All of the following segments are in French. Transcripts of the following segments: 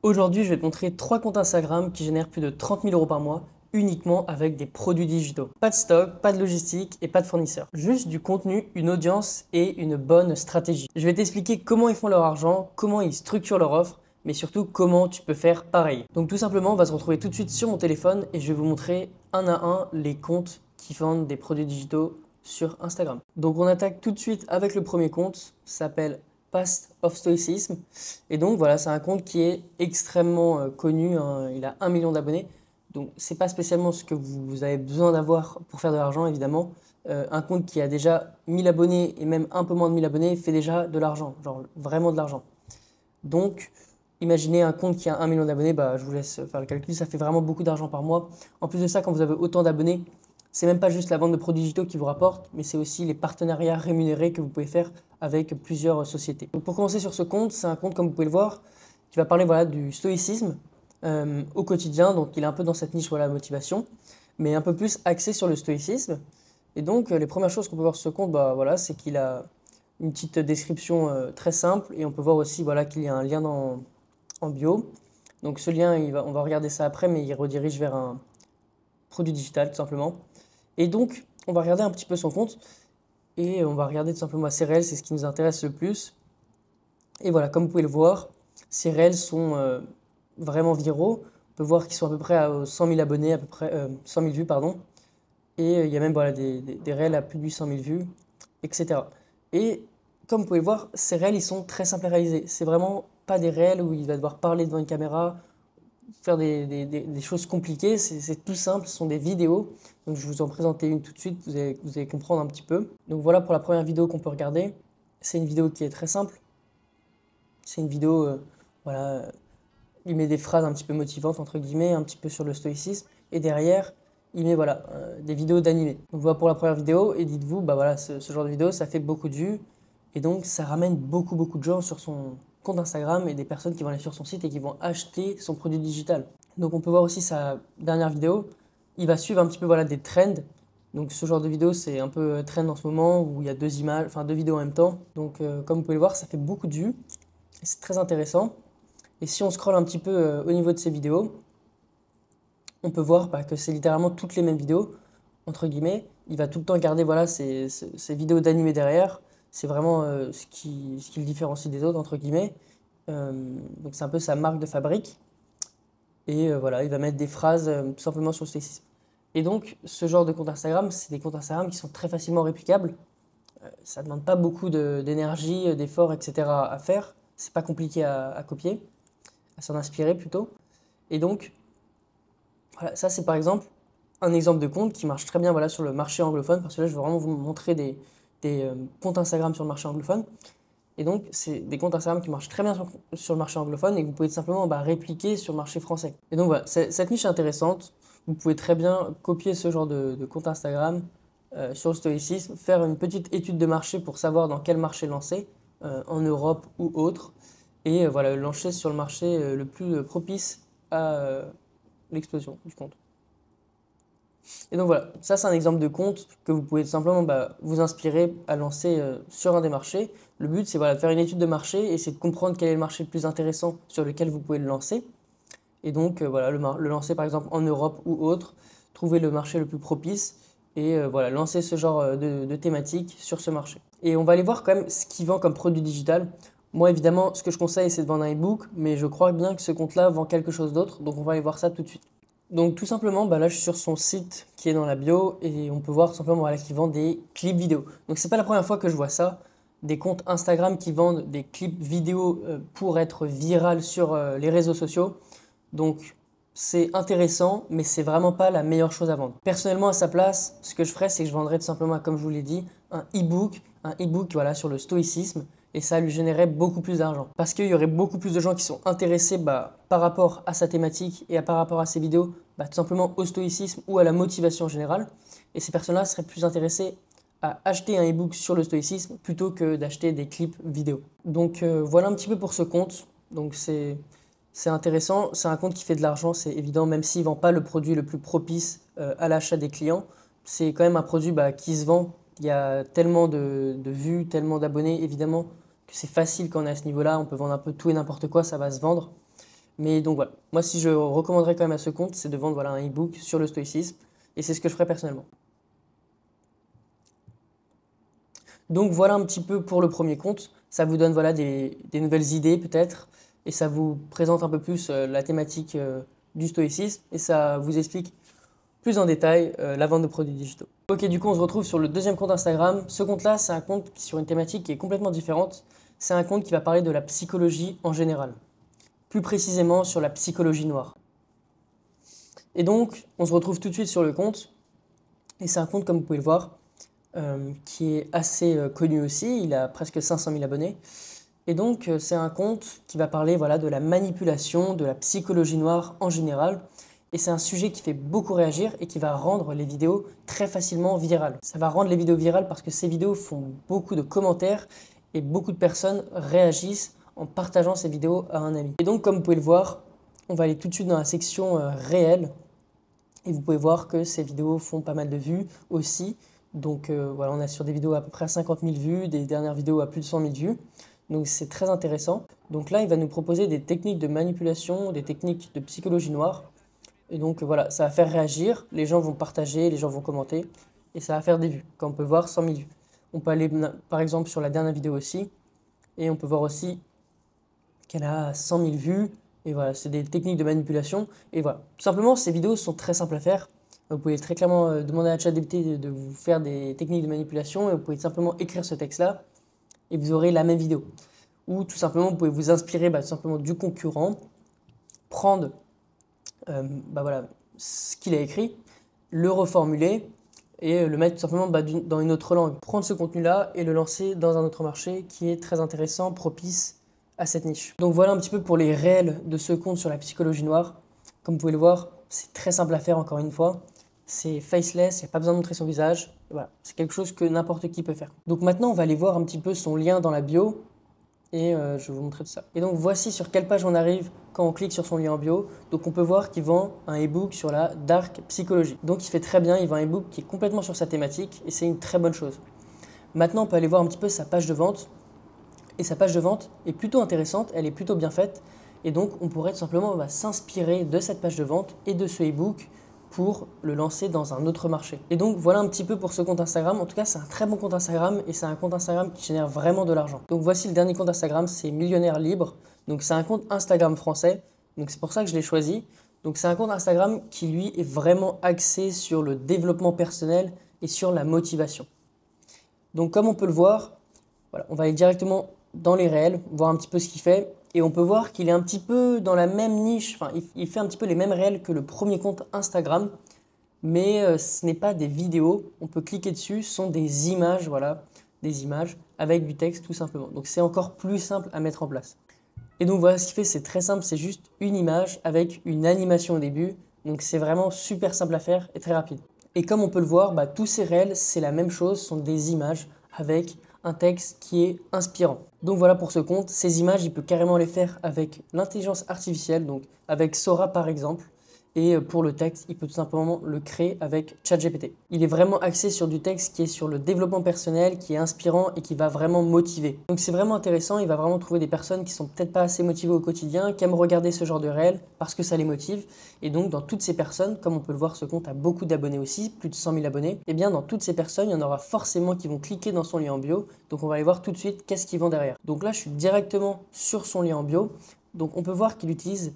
Aujourd'hui, je vais te montrer 3 comptes Instagram qui génèrent plus de 30 000 € par mois uniquement avec des produits digitaux. Pas de stock, pas de logistique et pas de fournisseurs. Juste du contenu, une audience et une bonne stratégie. Je vais t'expliquer comment ils font leur argent, comment ils structurent leur offre, mais surtout comment tu peux faire pareil. Donc tout simplement, on va se retrouver tout de suite sur mon téléphone et je vais vous montrer un à un les comptes qui vendent des produits digitaux sur Instagram. Donc on attaque tout de suite avec le premier compte, ça s'appelle Path of Stoicism. Et donc voilà, c'est un compte qui est extrêmement connu, hein. Il a 1 million d'abonnés. Donc c'est pas spécialement ce que vous avez besoin d'avoir pour faire de l'argent, évidemment. Un compte qui a déjà 1000 abonnés et même un peu moins de 1000 abonnés fait déjà de l'argent, genre vraiment de l'argent. Donc imaginez un compte qui a 1 million d'abonnés, bah, je vous laisse faire le calcul, ça fait vraiment beaucoup d'argent par mois. En plus de ça, quand vous avez autant d'abonnés, c'est même pas juste la vente de produits digitaux qui vous rapporte, mais c'est aussi les partenariats rémunérés que vous pouvez faire avec plusieurs sociétés. Donc pour commencer sur ce compte, c'est un compte, comme vous pouvez le voir, qui va parler voilà, du stoïcisme au quotidien. Donc il est un peu dans cette niche voilà, motivation, mais un peu plus axé sur le stoïcisme. Et donc les premières choses qu'on peut voir sur ce compte, bah, voilà, c'est qu'il a une petite description très simple et on peut voir aussi voilà, qu'il y a un lien en bio. Donc ce lien, on va regarder ça après, mais il redirige vers un produit digital tout simplement. Et donc, on va regarder un petit peu son compte et on va regarder tout simplement ses réels, c'est ce qui nous intéresse le plus. Et voilà, comme vous pouvez le voir, ces réels sont vraiment viraux. On peut voir qu'ils sont à peu près à 100 000 abonnés, à peu près 100 000 vues, pardon. Et il y a même voilà, des réels à plus de 800 000 vues, etc. Et comme vous pouvez le voir, ces réels, ils sont très simples à réaliser. C'est vraiment pas des réels où il va devoir parler devant une caméra, faire des choses compliquées, c'est tout simple, ce sont des vidéos. Donc je vais vous en présenter une tout de suite, vous allez comprendre un petit peu. Donc voilà pour la première vidéo qu'on peut regarder. C'est une vidéo qui est très simple. C'est une vidéo, voilà, il met des phrases un petit peu motivantes, entre guillemets, un petit peu sur le stoïcisme. Et derrière, il met voilà, des vidéos d'animés. Donc voilà pour la première vidéo. Et dites-vous, bah voilà, ce genre de vidéo, ça fait beaucoup de vues. Et donc ça ramène beaucoup de gens sur son compte Instagram et des personnes qui vont aller sur son site et qui vont acheter son produit digital. Donc on peut voir aussi sa dernière vidéo. Il va suivre un petit peu voilà, des trends. Donc ce genre de vidéo, c'est un peu trend en ce moment où il y a deux images, enfin deux vidéos en même temps. Donc comme vous pouvez le voir, ça fait beaucoup de vues. Et c'est très intéressant. Et si on scrolle un petit peu au niveau de ces vidéos, on peut voir bah, que c'est littéralement toutes les mêmes vidéos, entre guillemets. Il va tout le temps garder voilà, ces vidéos d'animé derrière. C'est vraiment ce qui le différencie des autres, entre guillemets. Donc c'est un peu sa marque de fabrique. Et voilà, il va mettre des phrases tout simplement sur le stoïcisme. Et donc, ce genre de compte Instagram, c'est des comptes Instagram qui sont très facilement réplicables. Ça ne demande pas beaucoup d'énergie, d'efforts, etc. à faire. C'est pas compliqué à copier, à s'en inspirer plutôt. Et donc, voilà, ça c'est par exemple un exemple de compte qui marche très bien voilà, sur le marché anglophone, parce que là je veux vraiment vous montrer des comptes Instagram sur le marché anglophone. Et donc c'est des comptes Instagram qui marchent très bien sur le marché anglophone et que vous pouvez tout simplement bah, répliquer sur le marché français. Et donc voilà, cette niche est intéressante. Vous pouvez très bien copier ce genre de compte Instagram sur le stoïcisme, faire une petite étude de marché pour savoir dans quel marché lancer, en Europe ou autre, et voilà, lancer sur le marché le plus propice à l'explosion du compte. Et donc voilà, ça c'est un exemple de compte que vous pouvez tout simplement bah, vous inspirer à lancer sur un des marchés. Le but c'est voilà, de faire une étude de marché et c'est de comprendre quel est le marché le plus intéressant sur lequel vous pouvez le lancer. Et donc voilà, le lancer par exemple en Europe ou autre, trouver le marché le plus propice et voilà, lancer ce genre de thématique sur ce marché. Et on va aller voir quand même ce qui vend comme produit digital. Moi évidemment, ce que je conseille c'est de vendre un e-book, mais je crois bien que ce compte-là vend quelque chose d'autre, donc on va aller voir ça tout de suite. Donc tout simplement, bah là je suis sur son site qui est dans la bio et on peut voir tout simplement voilà, qu'il vend des clips vidéo. Donc c'est pas la première fois que je vois ça, des comptes Instagram qui vendent des clips vidéo pour être viral sur les réseaux sociaux. Donc c'est intéressant, mais c'est vraiment pas la meilleure chose à vendre. Personnellement à sa place, ce que je ferais c'est que je vendrais tout simplement, comme je vous l'ai dit, un e-book voilà, sur le stoïcisme et ça lui générerait beaucoup plus d'argent. Parce qu'il y aurait beaucoup plus de gens qui sont intéressés bah, par rapport à sa thématique et par rapport à ses vidéos, bah, tout simplement au stoïcisme ou à la motivation en général. Et ces personnes-là seraient plus intéressées à acheter un e-book sur le stoïcisme plutôt que d'acheter des clips vidéo. Donc voilà un petit peu pour ce compte. Donc c'est intéressant, c'est un compte qui fait de l'argent, c'est évident, même s'il ne vend pas le produit le plus propice à l'achat des clients. C'est quand même un produit bah, qui se vend. Il y a tellement de vues, tellement d'abonnés, évidemment, que c'est facile quand on est à ce niveau-là. On peut vendre un peu tout et n'importe quoi, ça va se vendre. Mais donc voilà, moi si je recommanderais quand même à ce compte, c'est de vendre voilà, un e-book sur le stoïcisme, et c'est ce que je ferais personnellement. Donc voilà un petit peu pour le premier compte, ça vous donne voilà, des nouvelles idées peut-être, et ça vous présente un peu plus la thématique du stoïcisme, et ça vous explique plus en détail la vente de produits digitaux. Ok, du coup on se retrouve sur le deuxième compte Instagram. Ce compte-là, c'est un compte sur une thématique qui est complètement différente. C'est un compte qui va parler de la psychologie en général, plus précisément sur la psychologie noire. Et donc, on se retrouve tout de suite sur le compte, et c'est un compte, comme vous pouvez le voir, qui est assez connu aussi, il a presque 500 000 abonnés. Et donc, c'est un compte qui va parler voilà, de la manipulation, de la psychologie noire en général. Et c'est un sujet qui fait beaucoup réagir et qui va rendre les vidéos très facilement virales. Ça va rendre les vidéos virales parce que ces vidéos font beaucoup de commentaires et beaucoup de personnes réagissent en partageant ces vidéos à un ami. Et donc, comme vous pouvez le voir, on va aller tout de suite dans la section réelle. Et vous pouvez voir que ces vidéos font pas mal de vues aussi. Donc voilà, on est sur des vidéos à peu près 50 000 vues, des dernières vidéos à plus de 100 000 vues. Donc c'est très intéressant. Donc là, il va nous proposer des techniques de manipulation, des techniques de psychologie noire. Et donc voilà, ça va faire réagir, les gens vont partager, les gens vont commenter, et ça va faire des vues. Comme on peut voir, 100 000 vues. On peut aller par exemple sur la dernière vidéo aussi, et on peut voir aussi qu'elle a 100 000 vues. Et voilà, c'est des techniques de manipulation. Et voilà, tout simplement, ces vidéos sont très simples à faire. Vous pouvez très clairement demander à ChatGPT de vous faire des techniques de manipulation, et vous pouvez simplement écrire ce texte-là, et vous aurez la même vidéo. Ou tout simplement, vous pouvez vous inspirer tout simplement du concurrent, prendre voilà, ce qu'il a écrit, le reformuler et le mettre tout simplement dans une autre langue. Prendre ce contenu-là et le lancer dans un autre marché qui est très intéressant, propice à cette niche. Donc voilà un petit peu pour les réels de ce compte sur la psychologie noire. Comme vous pouvez le voir, c'est très simple à faire encore une fois. C'est faceless, il n'y a pas besoin de montrer son visage. Voilà, c'est quelque chose que n'importe qui peut faire. Donc maintenant, on va aller voir un petit peu son lien dans la bio et je vais vous montrer tout ça. Et donc voici sur quelle page on arrive quand on clique sur son lien en bio. Donc on peut voir qu'il vend un e-book sur la dark psychologie. Donc il fait très bien, il vend un e-book qui est complètement sur sa thématique et c'est une très bonne chose. Maintenant on peut aller voir un petit peu sa page de vente. Et sa page de vente est plutôt intéressante, elle est plutôt bien faite. Et donc on pourrait tout simplement s'inspirer de cette page de vente et de ce e-book pour le lancer dans un autre marché. Et donc voilà un petit peu pour ce compte Instagram. En tout cas, c'est un très bon compte Instagram et c'est un compte Instagram qui génère vraiment de l'argent. Donc voici le dernier compte Instagram, c'est Millionnaire Libre. Donc c'est un compte Instagram français. Donc c'est pour ça que je l'ai choisi. Donc c'est un compte Instagram qui lui est vraiment axé sur le développement personnel et sur la motivation. Donc comme on peut le voir, voilà, on va aller directement dans les réels, voir un petit peu ce qu'il fait. Et on peut voir qu'il est un petit peu dans la même niche, enfin il fait un petit peu les mêmes réels que le premier compte Instagram, mais ce n'est pas des vidéos, on peut cliquer dessus, ce sont des images, voilà, des images avec du texte tout simplement. Donc c'est encore plus simple à mettre en place. Et donc voilà ce qu'il fait, c'est très simple, c'est juste une image avec une animation au début, donc c'est vraiment super simple à faire et très rapide. Et comme on peut le voir, tous ces réels, c'est la même chose, ce sont des images avec un texte qui est inspirant. Donc voilà pour ce compte, ces images, il peut carrément les faire avec l'intelligence artificielle, donc avec Sora par exemple. Et pour le texte, il peut tout simplement le créer avec ChatGPT. Il est vraiment axé sur du texte qui est sur le développement personnel, qui est inspirant et qui va vraiment motiver. Donc c'est vraiment intéressant, il va vraiment trouver des personnes qui sont peut-être pas assez motivées au quotidien, qui aiment regarder ce genre de réel parce que ça les motive. Et donc dans toutes ces personnes, comme on peut le voir, ce compte a beaucoup d'abonnés aussi, plus de 100 000 abonnés. Et bien dans toutes ces personnes, il y en aura forcément qui vont cliquer dans son lien en bio. Donc on va aller voir tout de suite qu'est-ce qu'ils vend derrière. Donc là, je suis directement sur son lien en bio. Donc on peut voir qu'il utilise...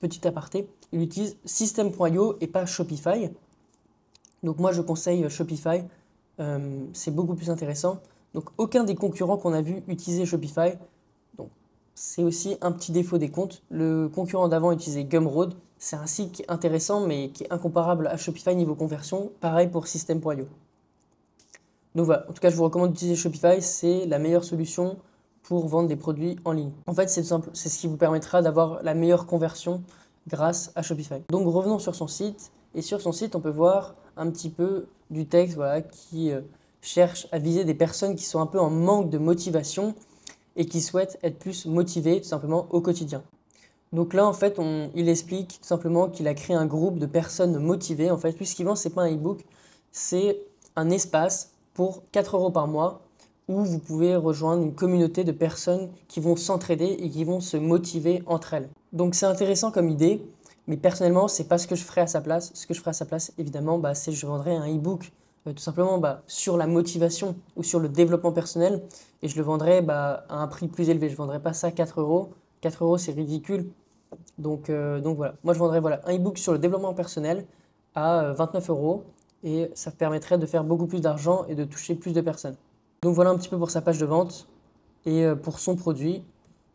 petit aparté, il utilise System.io et pas Shopify. Donc moi je conseille Shopify, c'est beaucoup plus intéressant. Donc aucun des concurrents qu'on a vu utiliser Shopify. Donc c'est aussi un petit défaut des comptes. Le concurrent d'avant utilisait Gumroad. C'est un site qui est intéressant mais qui est incomparable à Shopify niveau conversion. Pareil pour System.io. Donc voilà, en tout cas je vous recommande d'utiliser Shopify, c'est la meilleure solution pour vendre des produits en ligne. En fait, c'est simple, c'est ce qui vous permettra d'avoir la meilleure conversion grâce à Shopify. Donc revenons sur son site, et sur son site, on peut voir un petit peu du texte voilà, qui cherche à viser des personnes qui sont un peu en manque de motivation et qui souhaitent être plus motivées tout simplement au quotidien. Donc là, en fait, il explique tout simplement qu'il a créé un groupe de personnes motivées. En fait, lui, ce qu'il vend, ce n'est pas un e-book, c'est un espace pour 4 € par mois où vous pouvez rejoindre une communauté de personnes qui vont s'entraider et qui vont se motiver entre elles. Donc c'est intéressant comme idée, mais personnellement, c'est pas ce que je ferais à sa place. Ce que je ferais à sa place, évidemment, c'est je vendrais un e-book tout simplement sur la motivation ou sur le développement personnel et je le vendrais à un prix plus élevé. Je ne vendrais pas ça 4 euros. 4 euros, c'est ridicule. Donc voilà, moi je vendrais un e-book sur le développement personnel à 29 euros et ça permettrait de faire beaucoup plus d'argent et de toucher plus de personnes. Donc voilà un petit peu pour sa page de vente et pour son produit.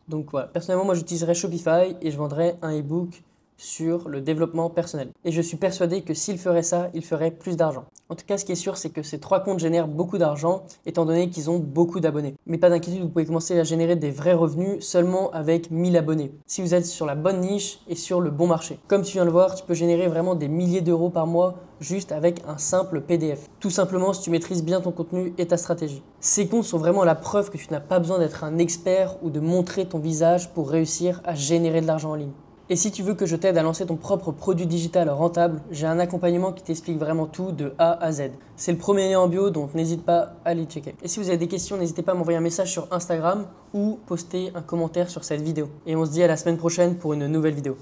Donc voilà, personnellement moi j'utiliserais Shopify et je vendrais un e-book sur le développement personnel. Et je suis persuadé que s'il ferait ça, il ferait plus d'argent. En tout cas, ce qui est sûr, c'est que ces 3 comptes génèrent beaucoup d'argent, étant donné qu'ils ont beaucoup d'abonnés. Mais pas d'inquiétude, vous pouvez commencer à générer des vrais revenus seulement avec 1000 abonnés, si vous êtes sur la bonne niche et sur le bon marché. Comme tu viens de le voir, tu peux générer vraiment des milliers d'euros par mois juste avec un simple PDF. Tout simplement si tu maîtrises bien ton contenu et ta stratégie. Ces comptes sont vraiment la preuve que tu n'as pas besoin d'être un expert ou de montrer ton visage pour réussir à générer de l'argent en ligne. Et si tu veux que je t'aide à lancer ton propre produit digital rentable, j'ai un accompagnement qui t'explique vraiment tout de A à Z. C'est le premier lien en bio, donc n'hésite pas à aller checker. Et si vous avez des questions, n'hésitez pas à m'envoyer un message sur Instagram ou poster un commentaire sur cette vidéo. Et on se dit à la semaine prochaine pour une nouvelle vidéo.